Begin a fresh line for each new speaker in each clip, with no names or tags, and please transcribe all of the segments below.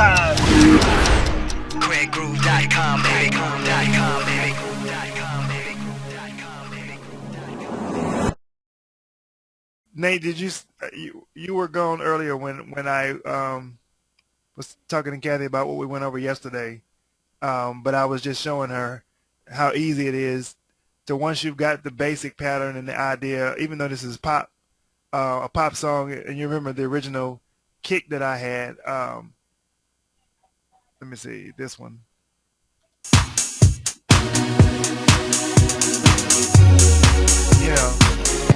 time. CraigGroove.com, baby. Groove.com, baby.
Nate, did you were gone earlier when I was talking to Kathy about what we went over yesterday, but I was just showing her how easy it is to, once you've got the basic pattern and the idea, even though this is pop, a pop song, and you remember the original kick that I had. Let me see this one. You know,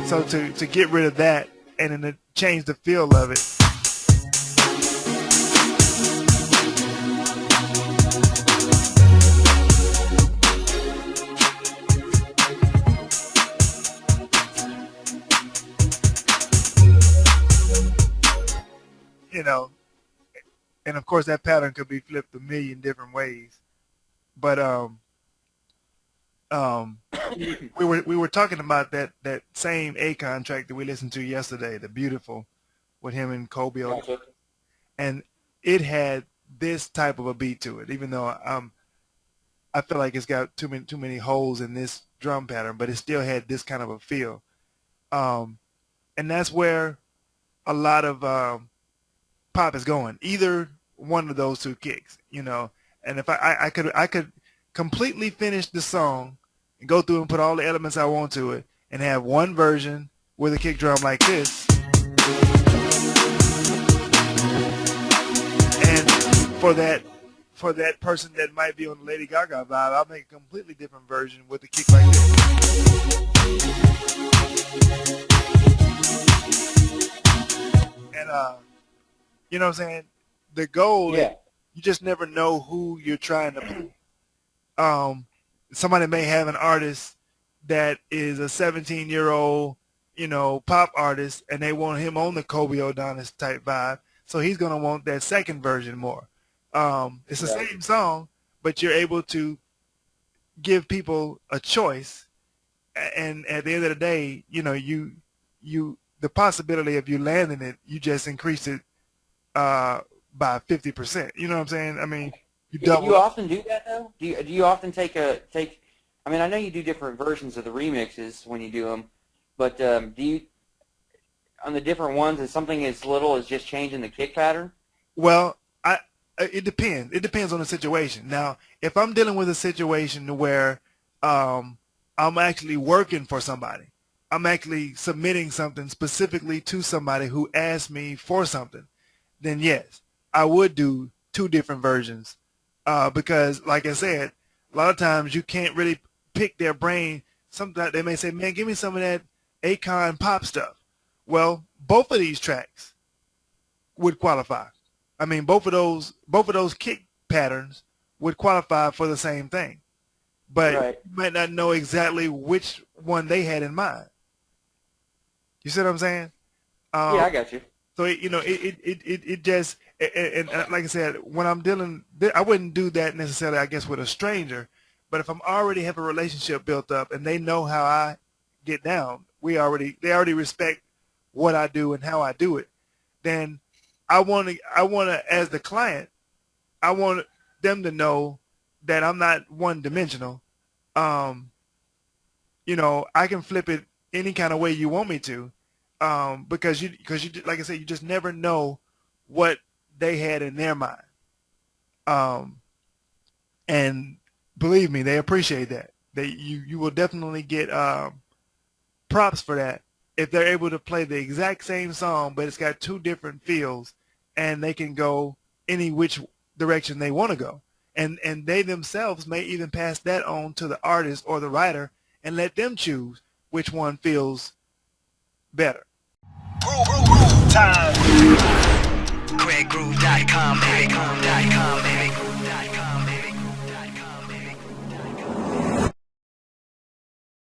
so to get rid of that and then to change the feel of it. You know, and of course that pattern could be flipped a million different ways. But we were talking about that same Akon track that we listened to yesterday, the Beautiful, with him and Kobe,
Gotcha.
and it had this type of a beat to it. Even though I feel like it's got too many holes in this drum pattern, but it still had this kind of a feel, and that's where a lot of pop is going. Either one of those two kicks, you know. And if I could completely finish the song and go through and put all the elements I want to it and have one version with a kick drum like this. And for that person that might be on the Lady Gaga vibe, I'll make a completely different version with a kick like this. And you know what I'm saying? The goal is, you just never know who you're trying to play. Somebody may have an artist that is a 17-year-old, you know, pop artist, and they want him on the Kobe O'Donis type vibe, so he's gonna want that second version more. It's the same song, but you're able to give people a choice, and at the end of the day, you know, the possibility of you landing it, you just increase it by 50%. You know what I'm saying? I mean, you double.
Do you often do that though? Do you often take? I mean, I know you do different versions of the remixes when you do them, but do you, on the different ones, is something as little as just changing the kick pattern?
Well, it depends. It depends on the situation. Now, if I'm dealing with a situation where I'm actually working for somebody, I'm actually submitting something specifically to somebody who asked me for something, then yes, I would do two different versions, because, like I said, a lot of times you can't really pick their brain. Sometimes they may say, "Man, give me some of that Akon pop stuff." Well, both of these tracks would qualify. I mean, both of those kick patterns would qualify for the same thing, but you might not know exactly which one they had in mind. You see what I'm saying?
Yeah, I got you.
So you know, it just, and like I said, when I'm dealing, I wouldn't do that necessarily, I guess, with a stranger. But if I'm already have a relationship built up and they know how I get down, they already respect what I do and how I do it, then I want to, as the client, I want them to know that I'm not one-dimensional. You know, I can flip it any kind of way you want me to, because you, like I said, you just never know what they had in their mind. And believe me, they appreciate that. You will definitely get props for that if they're able to play the exact same song, but it's got two different feels, and they can go any which direction they want to go. And they themselves may even pass that on to the artist or the writer and let them choose which one feels better.
Groove time. CraigGroove.com, baby. Groove.com.